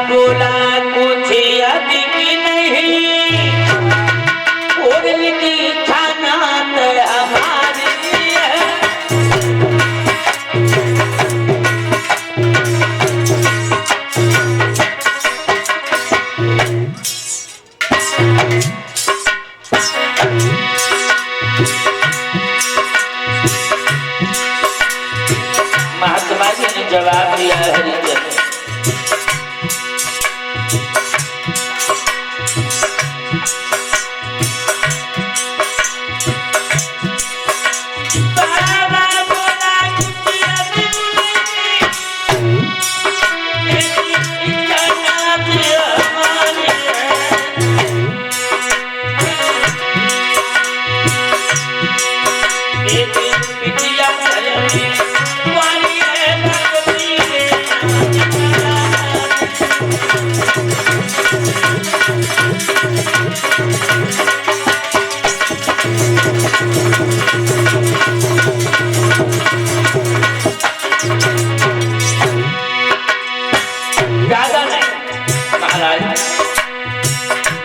बोला कुछ अधिक नहीं और की खाना हमारे महात्मा जी ने जवाब दिया हरिजन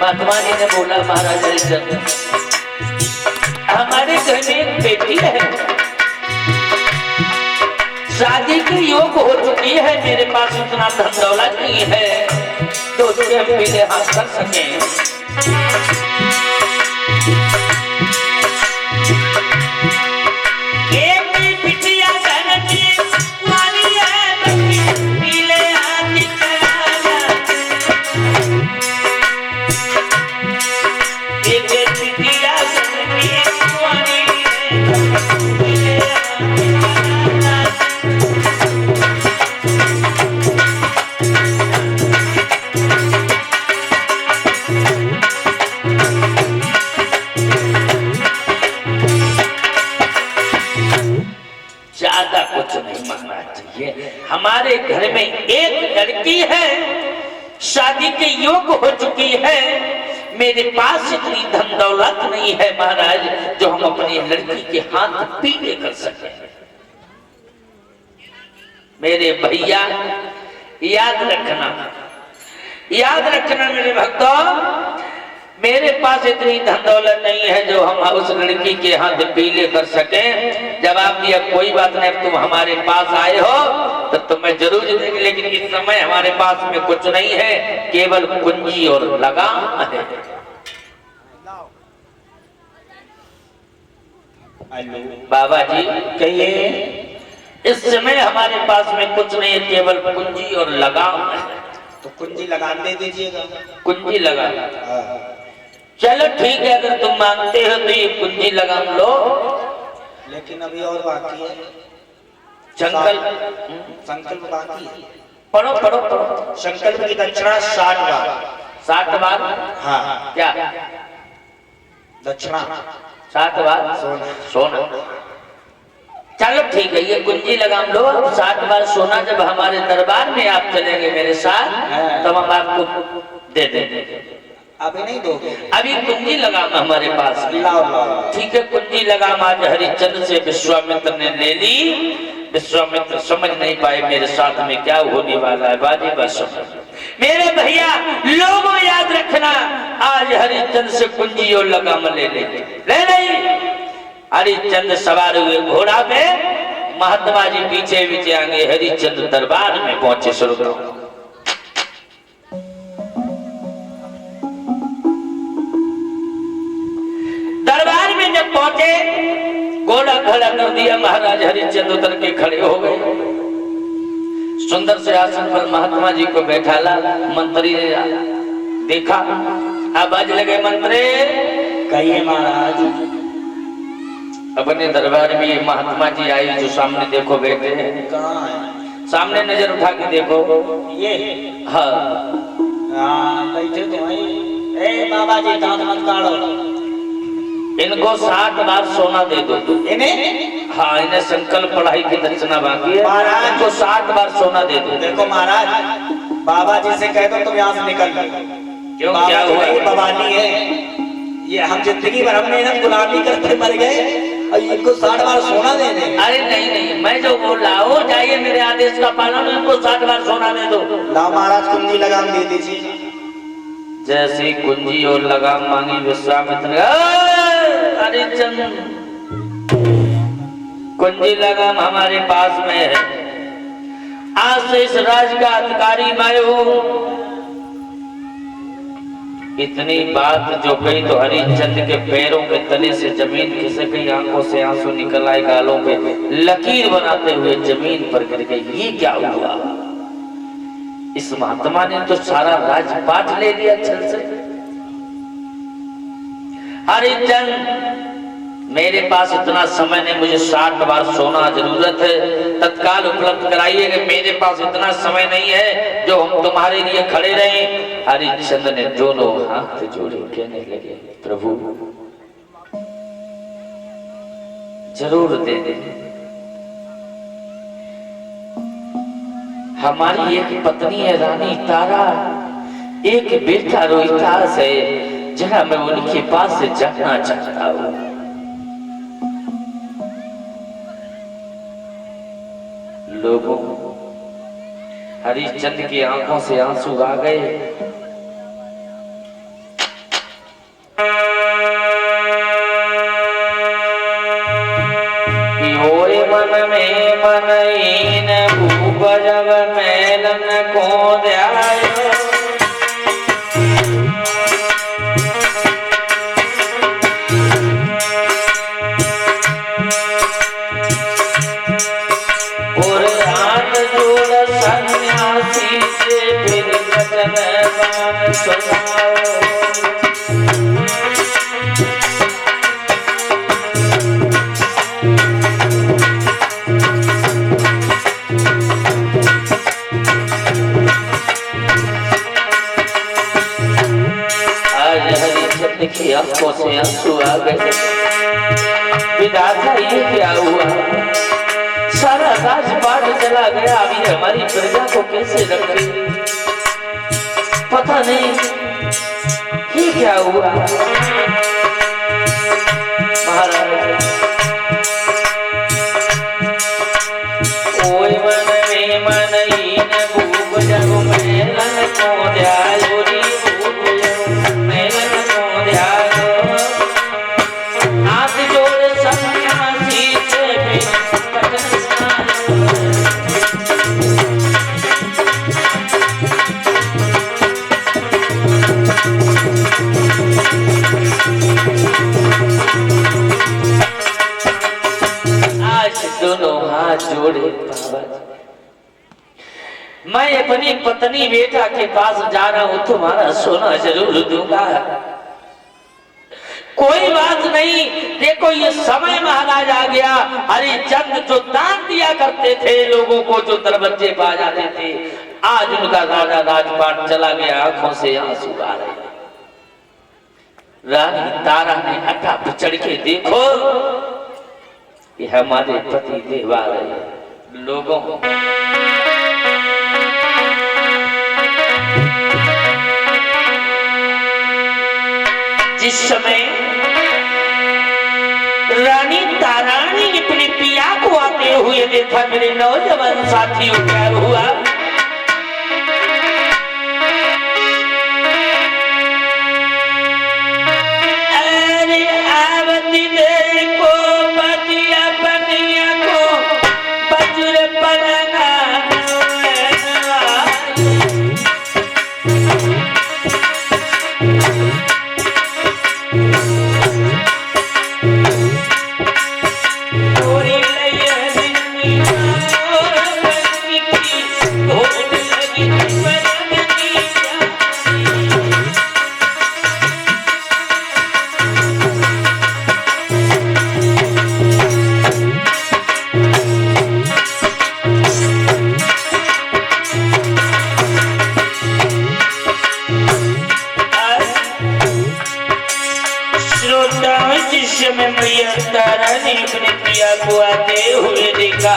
महात्मा जी ने बोला महाराज हरिश्चंद्र हमारे घर में एक बेटी है शादी के योग हो चुकी है मेरे पास उतना धन दौलत नहीं है तो उसके हम पीले हाथ कर सके हमारे घर में एक लड़की है शादी के योग हो चुकी है मेरे पास इतनी धन दौलत नहीं है महाराज जो हम अपनी लड़की के हाथ पीले कर सके मेरे भैया याद रखना मेरे भक्तों मेरे पास इतनी धन दौलत नहीं है जो हम उस लड़की के हाथ पीले कर सके जवाब दिया कोई बात नहीं तुम हमारे पास आए हो तो तुम्हें जरूर देंगे लेकिन इस समय हमारे पास में कुछ नहीं है केवल कुंजी और लगाम है बाबा जी कहिए इस समय हमारे पास में कुछ नहीं है केवल कुंजी और लगाम है तो कुंजी लगाम दे दीजिएगा कुंजी लगा चलो ठीक है अगर तुम मांगते हो तो ये कुंजी लगाम लो लेकिन अभी और बाकी है संकल्प बाकी है पढ़ो पढ़ो पढ़ो संकल्प की दक्षिणा 60 बार हाँ क्या दक्षिणा 60 बार सोना चलो ठीक है ये कुंजी लगाम लो 60 बार सोना जब हमारे दरबार में आप चलेंगे मेरे साथ तब हम आपको दे देंगे अभी नहीं दोगे अभी कुंजी लगाम हमारे पास ठीक है कुंजी लगाम आज हरिश्चंद्र से विश्वामित्र ने ले ली विश्वामित्र समझ नहीं पाए मेरे साथ में क्या होने वाला है बाजी बस मेरे भैया लोगों याद रखना आज हरिश्चंद्र से कुंजी और लगाम ले लेंगे ले नहीं हरिश्चंद्र सवार हुए घोड़ा पे महात्मा जी पीछे पीछे आगे हरिश्चंद्र दरबार में पहुंचे शुरू करो दरबार में जब पहुंचे घोड़ा खड़ा कर दिया महाराज हरिश्चंद्र उतर के खड़े हो गए सुंदर से आसन पर महात्मा जी को बैठाला मंत्री ने देखा आवाज लगे मंत्री कहिए महाराज अपने दरबार में ये महात्मा जी आई जो सामने देखो बैठे हैं कहाँ है सामने नजर उठा के देखो ये हाँ बैठे तो ए बाबा जी दांत मत काढ़ो इनको 60 बार सोना दे दो इन्हें हाँ इन्हें संकल्प पढ़ाई की दक्षिणा बाकी है महाराज इनको 60 बार सोना दे दो देखो महाराज बाबा जी से कह दो तुम यहाँ से निकल क्यों क्या हुआ बवाली है ये हम जिंदगी भर हमने ना गुलामी करके मर गए इनको 60 बार सोना दे दे। अरे नहीं नहीं, मैं जो बोला हो जाइए, मेरे आदेश का पालन, इनको 60 बार सोना दे दो। ला महाराज कुंजी लगाम दे दीजिए। जैसी कुंजी और लगाम मांगी विश्वामित्र, हरिश्चंद्र कुंजी लगाम हमारे पास में है, आज से इस राज का अधिकारी मैं हूं। इतनी बात जो कही तो हरिश्चंद्र के पैरों के तले से जमीन खिसक गई, आंखों से आंसू निकल आए, गालों पे लकीर बनाते हुए जमीन पर गिर गई। ये क्या हुआ? इस महात्मा ने तो सारा राजपाट ले लिया छल से। हरिश्चंद्र मेरे पास इतना समय नहीं, मुझे 60 बार सोना जरूरत है, तत्काल उपलब्ध कराइए कि मेरे पास इतना समय नहीं है जो हम तुम्हारे लिए खड़े रहें। हरिश्चंद्र ने दोनों हाथ जोड़े कहने लगे, प्रभु जरूर दे दे। हमारी एक पत्नी है रानी तारा, एक बेटा रोहितास है, जरा मैं उनके पास से जाना चाहता हूं। लोगों, हरिश्चंद्र की आंखों से आंसू आ गए। मन में मनईन भूप जब मैलन को ध्यायो, और हाथ जोड़ सन्यासी से फिर वचन बान सुनाओ। देखिए आंखों से आंसू आ गए। विधाता ये क्या हुआ? सारा राजपाट चला गया, अभी हमारी प्रजा को कैसे रखे? पता नहीं ये क्या हुआ। महाराज ओए मन में मनईन भूप जब मैलन को ध्यायो रे, जोड़े बाबा, मैं अपनी पत्नी बेटा के पास जा रहा हूं, तुम्हारा सोना जरूर दूंगा। कोई बात नहीं, देखो ये समय महाराज आ गया। हरिश्चंद्र जो दान दिया करते थे लोगों को, जो दरवाजे पा जाते थे, आज उनका राजा राजपाट चला गया, आंखों से आंसू आ रहे। रानी तारा ने अटा चढ़ के देखो कि हमारे पति देव आ रहे हैं। लोगों जिस समय रानी तारा ने अपने पिया को आते हुए देखा, मेरे नौजवान साथियों क्या हुआ? अरे आवती देखो पतिया पतिया को बजुर पलंगा में मैया तारा ने अपने पिया को आते हुए देखा।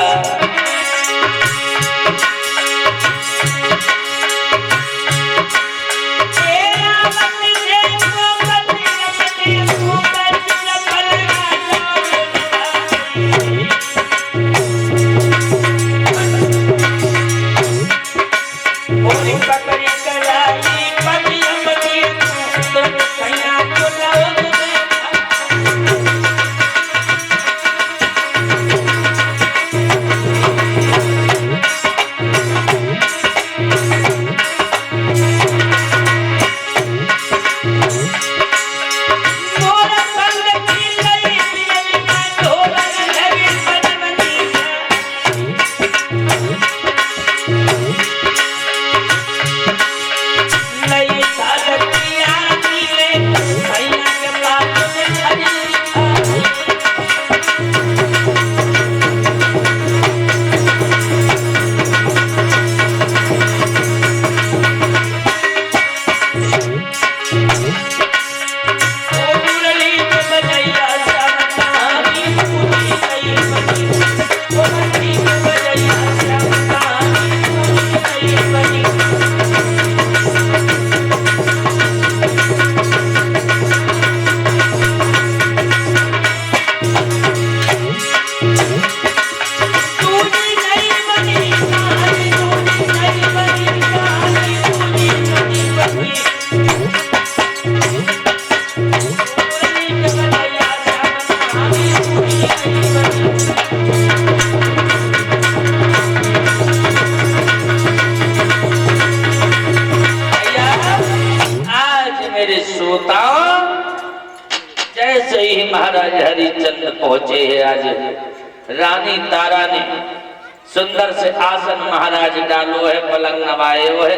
श्रोता, जैसे ही महाराज हरिश्चंद्र पहुंचे हैं आज रानी तारा ने सुंदर से आसन महाराज डालो है, पलंग नवाए हो है,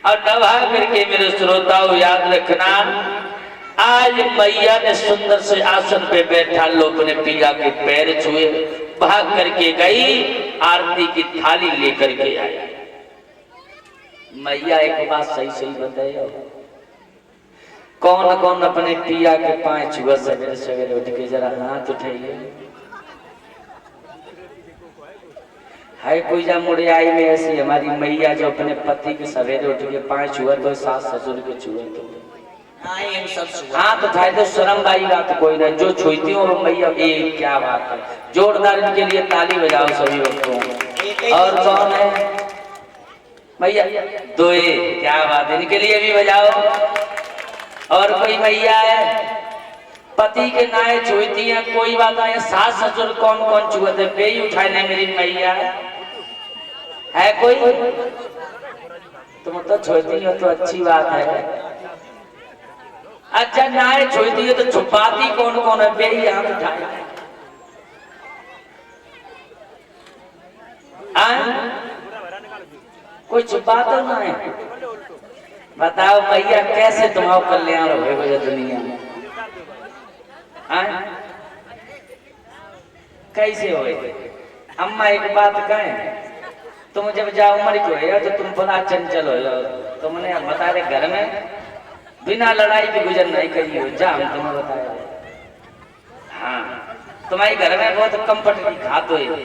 और नवा करके मेरे श्रोताओं याद रखना, आज मैया ने सुंदर से आसन पे बैठा लो अपने पिया के पैर छुए, भाग करके गई आरती की थाली लेकर के आई। मैया एक बात सही सही बताइए, कौन कौन अपने पिया के पांव छुआ सवेरे सवेरे उठ के, जरा हाथ उठाइए। है कोई जा मुड़े आई में ऐसी हमारी मैया जो अपने पति के सवेरे उठ के पांव छुआ तो सास ससुर के छुआ तो हाथ उठाए तो शर्म वाली बात कोई नहीं, जो छुईती हो मैया, एक क्या बात है, जोरदार इनके लिए ताली बजाओ सभी भक्तों। और कौन है मैया? दोए, क्या बात है, इनके लिए भी बजाओ। और कोई मैया है पति के नाए छुईती है, कोई बात नहीं, सास ससुर कौन कौन छुआते, बेई उठाने मेरी मैया है कोई? तुम तो छुईती हो तो अच्छी बात है। अच्छा नाए छुईती है तो छुपाती कौन कौन है, बेई हाथ उठाए। कोई छुपाता ना है? बताओ मैया कैसे तुम्हारा कल्याण होगा दुनिया में? कैसे हो? अम्मा एक बात कहें, तुम जब जाओ उम्र को है तो तुम बड़ा चंचल हो जाओ, तुमने बता रहे घर में बिना लड़ाई के गुजर नहीं करी हो, जा हम तुम्हें बताया। हाँ तुम्हारे घर में बहुत कम पटरी खाते हो,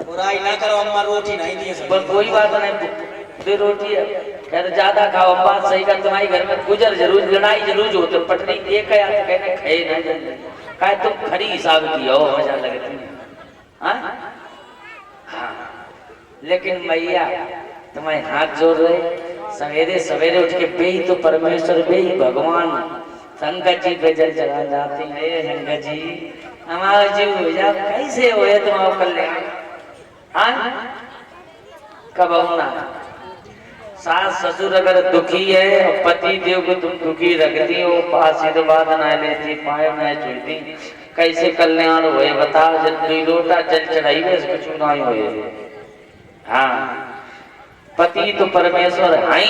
बुराई ना करो अम्मा, रोटी नहीं दी है। पर कोई बात नहीं, दे रोटी है यार, ज्यादा खाओ, बात सही का, तुम्हारे घर में गुजर जरूर, लड़ाई जरूर हो, तो पटरी एक है तो कहने खाए ना जल्दी, कहे तुम खरी हिसाब की हो, मजा लगे तुम्हें। हाँ लेकिन मैया तुम्हारे हाथ जोड़ रहे, सवेरे सवेरे उठ के बेही तो परमेश्वर, बेही भगवान शंकर जी पे जल चढ़ा जाते हैं। शंकर जी हमारा जीव हो जा, कैसे हो तुम्हारा कल्याण? कब होना? सास ससुर अगर दुखी है और पति देव को तुम दुखी रखती हो, आशीर्वाद न लेती, पाए न छूती, कैसे कल्याण हुए बताओ? जब दुई लोटा जल चढ़ाई कुछ नहीं हुए। हाँ पति तो परमेश्वर हाई